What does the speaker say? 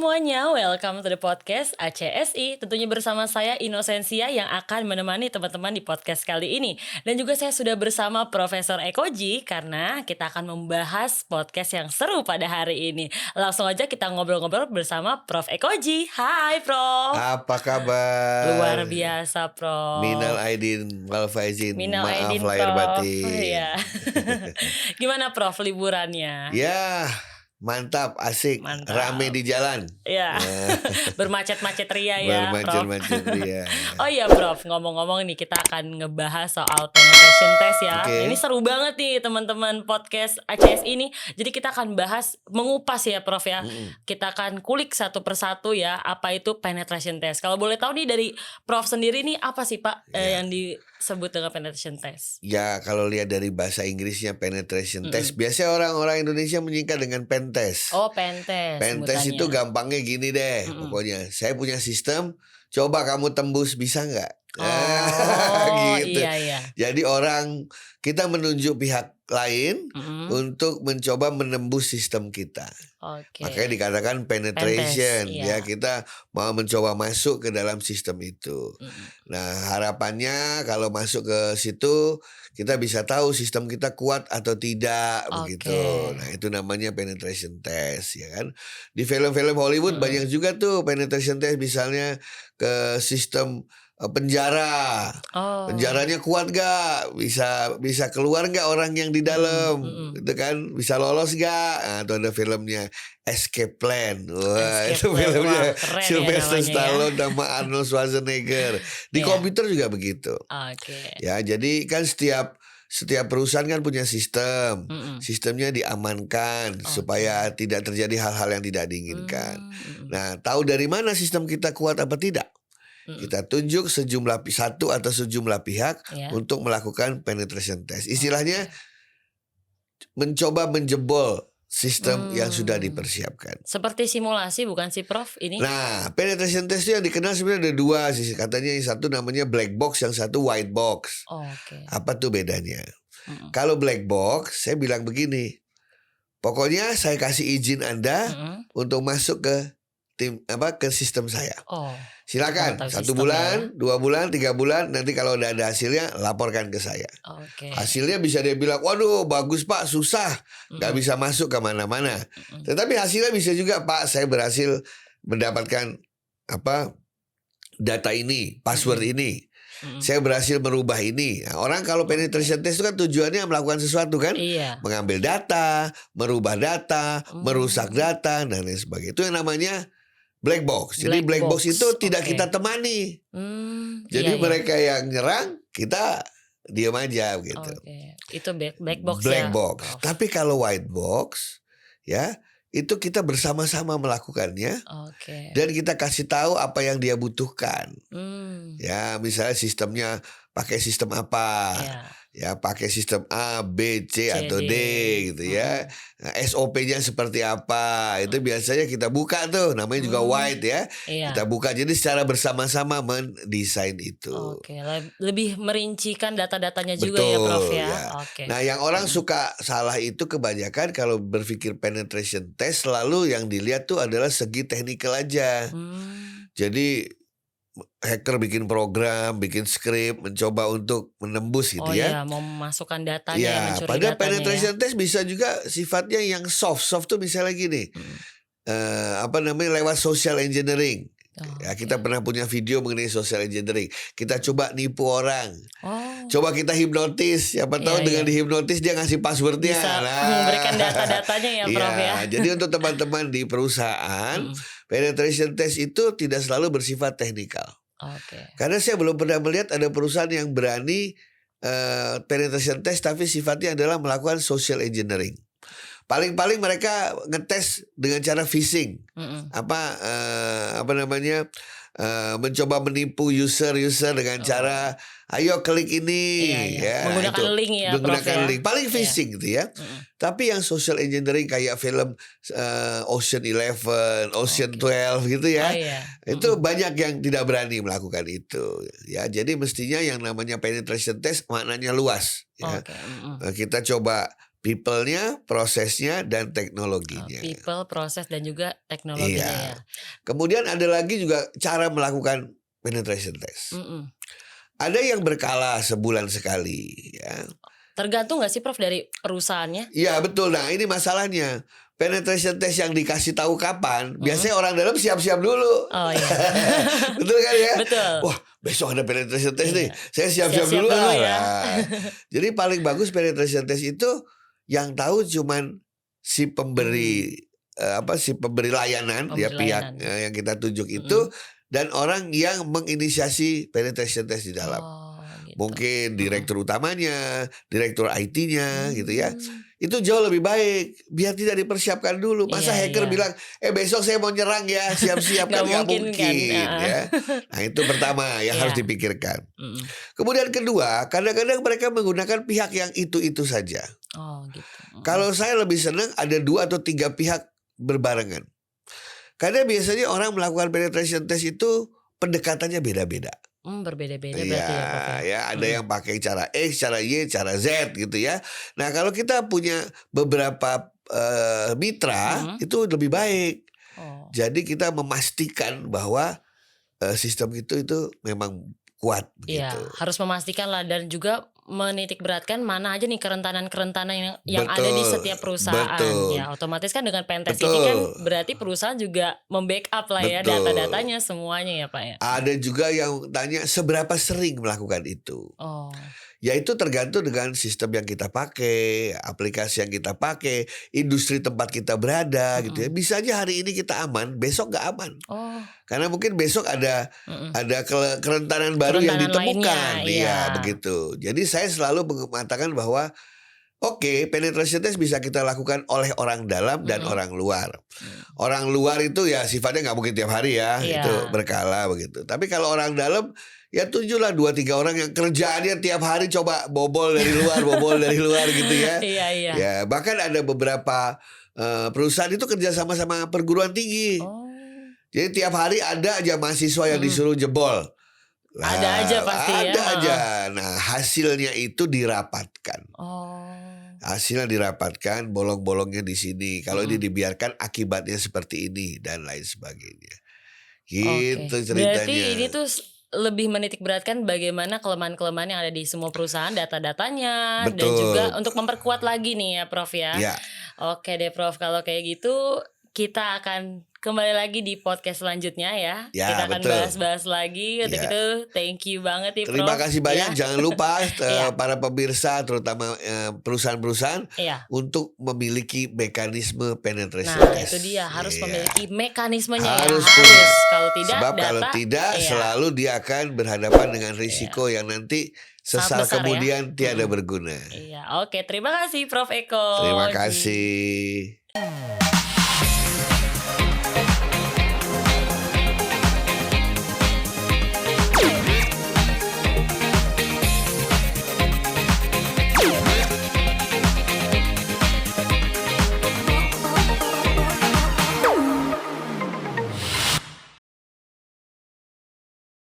semuanya, welcome to the podcast ACSI. Tentunya bersama saya Inosensia yang akan menemani teman-teman di podcast kali ini. Dan juga saya sudah bersama Profesor Ekoji karena kita akan membahas podcast yang seru pada hari ini. Langsung aja kita ngobrol-ngobrol bersama Prof Ekoji. Hai Prof. Apa kabar? Luar biasa Prof. Minal aidin wal faizin. Minal Maaf aidin, lahir Prof. batin. Iya. Gimana Prof liburannya? Ya, mantap, asik, Mantap. rame di jalan. Ya, bermacet-macet ria ya Prof. Bermacet-macet ria. Oh iya Prof, ngomong-ngomong nih kita akan ngebahas soal penetration test ya. Oke. Ini seru banget nih teman-teman podcast ACS ini. Jadi kita akan bahas, mengupas ya Prof ya. Kita akan kulik satu persatu ya apa itu penetration test. Kalau boleh tahu nih dari Prof sendiri nih apa sih Pak yang disebut dengan penetration test? Ya, kalau lihat dari bahasa Inggrisnya penetration test, biasanya orang-orang Indonesia menyingkat dengan pentest. Oh pentest. Pentest itu gampangnya gini deh, pokoknya saya punya sistem, coba kamu tembus bisa nggak? Oh Gitu. iya. Jadi kita menunjuk pihak lain untuk mencoba menembus sistem kita. Oke. Makanya dikatakan penetration. Pentest, Ya, iya. kita mau mencoba masuk ke dalam sistem itu. Nah, harapannya kalau masuk ke situ kita bisa tahu sistem kita kuat atau tidak begitu. Nah, itu namanya penetration test ya kan. Di film-film Hollywood banyak juga tuh penetration test, misalnya ke sistem penjara. Oh. Penjaranya kuat gak? Bisa keluar gak orang yang di dalam? Gitu kan? Bisa lolos gak? Nah, itu ada filmnya Escape Plan. Wah, Escape itu Plan. filmnya Wah, keren ya Sylvester namanya ya. Stallone sama Arnold Schwarzenegger. Di Iya. komputer juga begitu. Oke. Ya, jadi kan setiap perusahaan kan punya sistem. Sistemnya diamankan supaya tidak terjadi hal-hal yang tidak diinginkan. Nah, tahu dari mana sistem kita kuat apa tidak? Kita tunjuk satu atau sejumlah pihak untuk melakukan penetration test. Istilahnya mencoba menjebol sistem yang sudah dipersiapkan. Seperti simulasi bukan sih Prof ini? Nah, penetration test itu yang dikenal sebenarnya ada dua sih. Katanya yang satu namanya black box, yang satu white box. Oke. Apa tuh bedanya? Kalau black box, saya bilang begini. Pokoknya saya kasih izin Anda untuk masuk ke sistem saya. Oh. Silakan, Tahu 1 sistemnya bulan, 2 bulan, 3 bulan. Nanti kalau udah ada hasilnya, laporkan ke saya. Oke. Hasilnya bisa dia bilang, waduh bagus Pak, susah, gak bisa masuk kemana-mana. Tetapi hasilnya bisa juga, Pak, saya berhasil mendapatkan data ini, password ini. Saya berhasil merubah ini. Nah, orang kalau penetration test itu kan tujuannya melakukan sesuatu kan? Iya. Mengambil data, merubah data, merusak data, dan lain sebagainya. Itu yang namanya black box. Jadi black box itu tidak kita temani. Jadi mereka yang nyerang, kita diam aja gitu. Oke. Itu black box Black ya. box. Prof. Tapi kalau white box, ya itu kita bersama-sama melakukannya. Oke. Dan kita kasih tahu apa yang dia butuhkan. Ya, misalnya sistemnya pakai sistem apa. Iya. Ya, pakai sistem A, B, C atau D gitu ya. Nah, SOP-nya seperti apa? Itu biasanya kita buka tuh, namanya juga white ya. Iya. Kita buka, jadi secara bersama-sama mendesain itu. Oke, lebih merincikan data-datanya juga ya Prof ya. Oke. Nah, yang orang suka salah itu kebanyakan kalau berpikir penetration test, selalu yang dilihat tuh adalah segi technical aja. Jadi hacker bikin program, bikin skrip, mencoba untuk menembus gitu Oh ya. iya, mau memasukkan datanya, Ya, mencuri padahal datanya penetration test bisa juga sifatnya yang soft. Soft tuh misalnya gini, lewat social engineering. Ya, kita pernah punya video mengenai social engineering. Kita coba nipu orang. Coba kita hipnotis. Siapa tahu dengan dihipnotis dia ngasih passwordnya. Bisa memberikan data-datanya ya Prof ya. Jadi untuk teman-teman di perusahaan, penetration test itu tidak selalu bersifat teknikal. Karena saya belum pernah melihat ada perusahaan yang berani penetration test tapi sifatnya adalah melakukan social engineering. Paling-paling mereka ngetes dengan cara phishing. Mencoba menipu user dengan cara ayo klik ini ya. Menggunakan link ya menggunakan Prof, link. Paling phishing gitu ya. Tapi yang social engineering kayak film Ocean 11, Ocean 12 gitu ya. Itu banyak yang tidak berani melakukan itu ya. Jadi mestinya yang namanya penetration test maknanya luas ya. Kita coba people-nya, prosesnya, dan teknologinya. People, proses, dan juga teknologinya ya. Iya. Kemudian ada lagi juga cara melakukan penetration test. Ada yang berkala sebulan sekali ya. Tergantung nggak sih Prof dari perusahaannya? Iya betul. Nah ini masalahnya. Penetration test yang dikasih tahu kapan, biasanya orang dalam siap-siap dulu. Oh iya. Betul kan ya? Betul. Wah besok ada penetration test nih, Iya. saya siap-siap Siap-siap dulu dulu lah. ya. Nah, jadi paling bagus penetration test itu yang tahu cuman si pemberi si pemberi layanan, Pemberi pihak layanan. yang kita tunjuk itu, dan orang yang menginisiasi penetration test di dalam. Oh, gitu. Mungkin direktur utamanya, direktur IT-nya gitu ya. Itu jauh lebih baik, biar tidak dipersiapkan dulu. Masa Iya, hacker iya. bilang, besok saya mau nyerang ya, siap-siap. Kan nggak mungkin kan? ya. Nah itu pertama yang harus Iya. dipikirkan. Kemudian kedua, kadang-kadang mereka menggunakan pihak yang itu-itu saja. Oh gitu. Kalau saya lebih senang ada 2 atau 3 pihak berbarengan. Karena biasanya orang melakukan penetration test itu pendekatannya beda-beda. Berbeda-beda berarti ya Prof ya. Ya ada yang pakai cara X, cara Y, cara Z gitu ya. Nah kalau kita punya beberapa mitra itu lebih baik. Oh. Jadi kita memastikan bahwa sistem itu memang kuat Iya, begitu. harus memastikan lah dan juga menitik beratkan mana aja nih kerentanan-kerentanan yang ada di Betul, setiap perusahaan. betul. Ya, otomatis kan dengan pentest ini Betul. kan berarti perusahaan juga membackup lah ya Betul. data-datanya semuanya ya Pak ya. Ada juga yang tanya seberapa sering melakukan itu. Oh. Ya itu tergantung dengan sistem yang kita pakai, aplikasi yang kita pakai, industri tempat kita berada gitu ya. Bisa aja hari ini kita aman, besok nggak aman. Oh. Karena mungkin besok ada kerentanan baru yang Kerentanan ditemukan. lainnya, iya. Begitu. Jadi saya selalu mengatakan bahwa oke, penetration test bisa kita lakukan oleh orang dalam dan orang luar. Orang luar itu ya sifatnya nggak mungkin tiap hari ya, Iya. itu berkala begitu. Tapi kalau orang dalam ya tunjuklah 2-3 orang yang kerjaannya tiap hari coba bobol dari luar gitu ya. Iya, iya. Ya bahkan ada beberapa perusahaan itu kerja sama perguruan tinggi. Oh. Jadi tiap hari ada aja mahasiswa yang disuruh jebol. Nah, Ada aja pasti ya. Ada aja. Nah hasilnya itu dirapatkan. Oh. Hasilnya dirapatkan, bolong-bolongnya di sini. Kalau ini dibiarkan akibatnya seperti ini dan lain sebagainya. Gitu Oke. ceritanya. Berarti ini tuh lebih menitik beratkan bagaimana kelemahan-kelemahan yang ada di semua perusahaan, data-datanya, dan Betul. juga untuk memperkuat lagi nih ya Prof ya. Ya. Oke deh Prof, kalau kayak gitu kita akan kembali lagi di podcast selanjutnya ya. Ya, Kita akan betul. bahas-bahas lagi. Untuk Ya. itu thank you banget nih Prof. Terima kasih banyak. Ya. Jangan lupa Iya. para pemirsa terutama perusahaan-perusahaan Iya. untuk memiliki mekanisme penetration Nah test. itu dia harus Iya. memiliki mekanismenya Harus ya. punya. Kalau tidak Sebab data, kalau tidak iya. selalu dia akan berhadapan dengan risiko yang nanti Sangat sesal besar ya. kemudian tiada berguna. Iya. Oke, terima kasih Prof Eko. Terima kasih.